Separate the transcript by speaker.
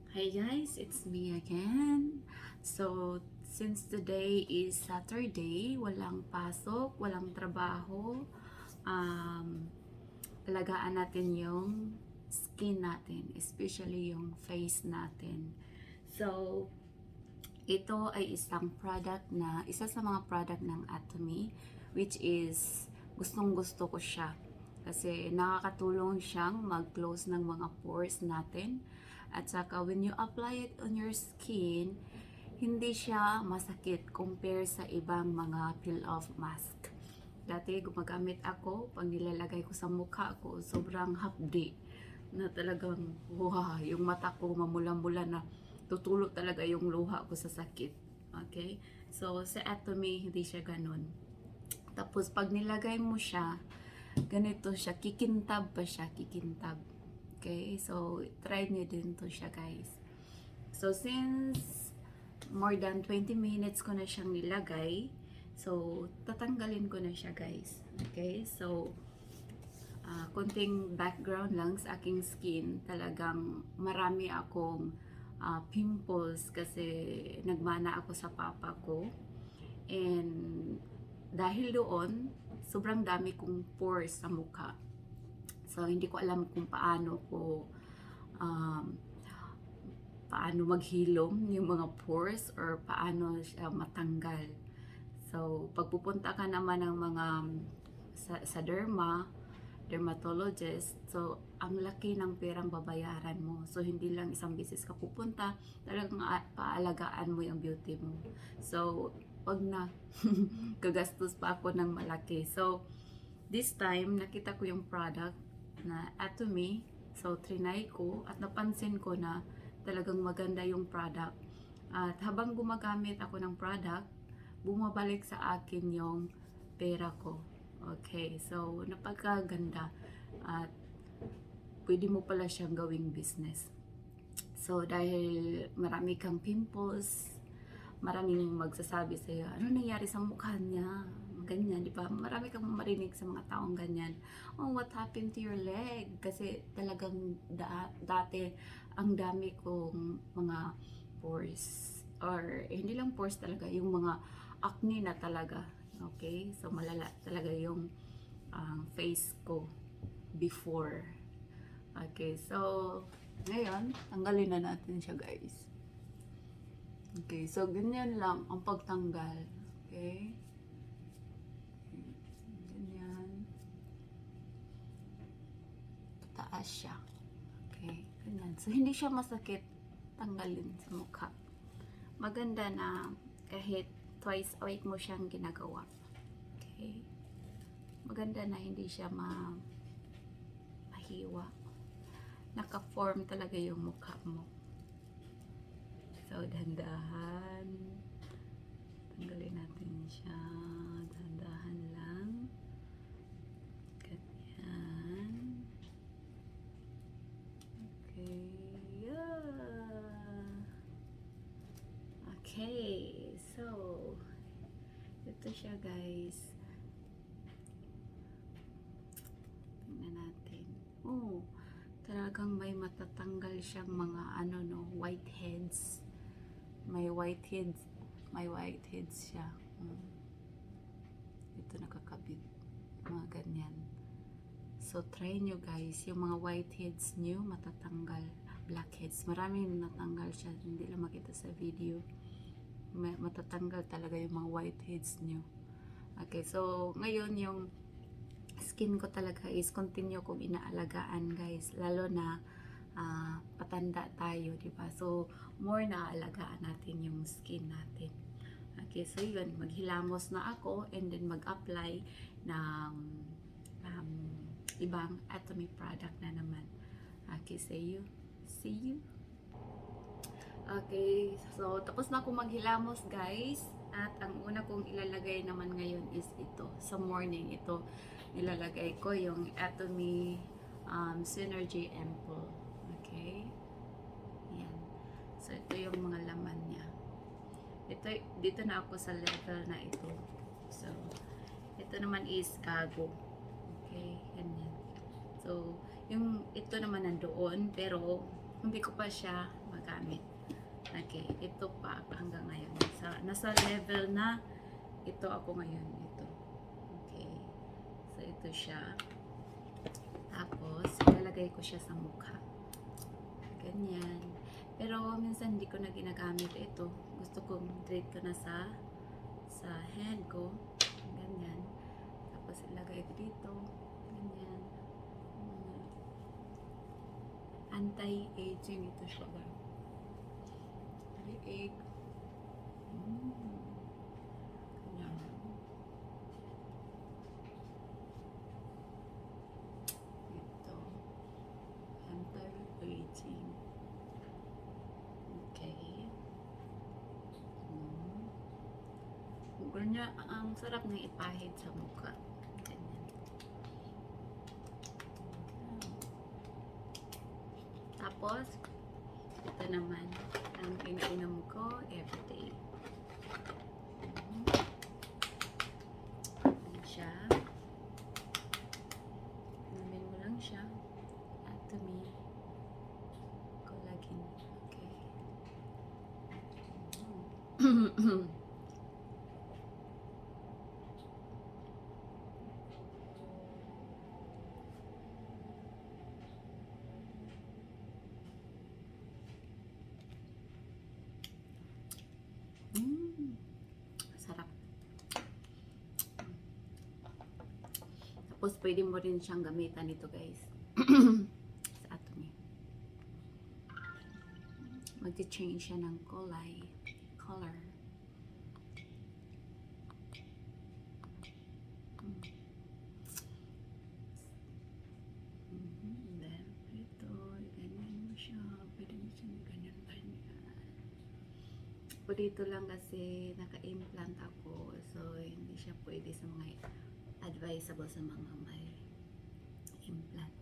Speaker 1: Hey guys, it's me again. So, since today is Saturday, walang pasok, walang trabaho, alagaan natin yung skin natin, especially yung face natin. So, ito ay isang product na, isa sa mga product ng Atomy, which is gustong gusto ko siya. Kasi nakakatulong siyang mag-close ng mga pores natin. At saka when you apply it on your skin, hindi siya masakit compare sa ibang mga peel-off mask. Dati gumagamit ako, pag nilalagay ko sa mukha ko, sobrang hapdi na talagang, wow, yung mata ko mamula-mula na tutulo talaga yung luha ko sa sakit. Okay? So, sa Atomy, hindi siya ganun. Tapos, pag nilagay mo siya, ganito siya, kikintab pa siya, kikintab. Okay? So, try nyo din to siya, guys. So, since more than 20 minutes ko na siyang nilagay, so, tatanggalin ko na siya, guys. Okay? So, konting background lang sa aking skin, talagang marami akong pimples kasi nagmana ako sa papa ko. And dahil doon, sobrang dami kong pores sa mukha. So, hindi ko alam kung um, paano maghilom yung mga pores or paano siya matanggal. So, pagpupunta ka naman ng mga sa dermatologist, so ang laki ng perang babayaran mo. So, hindi lang isang beses ka pupunta, talagang paalagaan mo yung beauty mo. So, wag na. Gagastos pa ako ng malaki. So, this time, nakita ko yung product na Atomy. So, trinay ko at napansin ko na talagang maganda yung product. At habang gumagamit ako ng product, bumabalik sa akin yung pera ko. Okay, so napagkaganda at pwede mo pala siyang gawing business. So dahil marami kang pimples, maraming magsasabi sa iyo, ano nangyari sa mukha niya? Ganyan, di ba? Marami kang marinig sa mga taong ganyan. Oh, what happened to your leg? Kasi talagang dati ang dami kong mga pores. Or hindi lang pores talaga, yung mga acne na talaga. Okay? So malala talaga yung face ko before. Okay, so ngayon, tanggalin na natin siya, guys. Okay, so ganyan lang ang pagtanggal. Okay? Ganyan. Taas siya. Okay, ganyan. So hindi siya masakit tanggalin sa mukha. Maganda na kahit twice a week mo siyang ginagawa. Okay? Maganda na hindi siya mahiwa. Naka-form talaga yung mukha mo. So, dahan-dahan. Tanggalin natin siya. Dahan-dahan lang. Ganyan. Okay. Yeah. Okay. So, ito siya, guys. Tingnan natin. Oh, talagang may matatanggal siyang mga whiteheads. May whiteheads. May whiteheads siya. Ito nakakabit. Mga ganyan. So, try nyo, guys. Yung mga whiteheads nyo, matatanggal. Blackheads. Maraming natanggal siya. Hindi lang makita sa video. Matatanggal talaga yung mga whiteheads nyo. Okay, so, ngayon yung skin ko talaga is continue kong inaalagaan, guys. Lalo na patanda tayo, di ba? So, more naaalagaan natin yung skin natin. Okay, so yun, maghilamos na ako and then mag-apply ng ibang Atomy product na naman. Okay, see you. See you. Okay, so tapos na ako maghilamos, guys. At ang una kong ilalagay naman ngayon is ito. Sa morning, ito ilalagay ko yung Atomy Synergy Ampoule. Okay? Yan. So, ito yung mga laman niya. Dito na ako sa level na ito. So, ito naman is Kago. Okay? Yan. So, ito naman nandoon, pero hindi ko pa siya ginagamit. Okay, ito pa hanggang ngayon. Nasa level na ito ako ngayon. Ito. Okay. So, ito siya. Tapos, ilalagay ko siya sa mukha. Ganyan. Pero, minsan hindi ko na ginagamit ito. Gusto kong treat ko na sa hand ko. Ganyan. Tapos, ilagay ko dito. Ganyan. Anti-aging ito siya. Liig. Ganyan. Ito. Anti-aging. Okay. Ganyan. Ang sarap na ipahid sa mukha. Ganyan. Tapos, ito naman ang iniinom ko everyday. Ayan siya. Inumin mo lang siya. Atomy. Collagen. Okay. Sarap. Tapos, pwede mo rin siyang gamitan nito, guys. Sa Atomy. Mag-change siya ng color. Then, ito, ganyan mo siya. Pwede mo siya ganyan. Po dito lang kasi naka-implant ako. So, hindi siya pwede sa mga advisable sa mga may implant.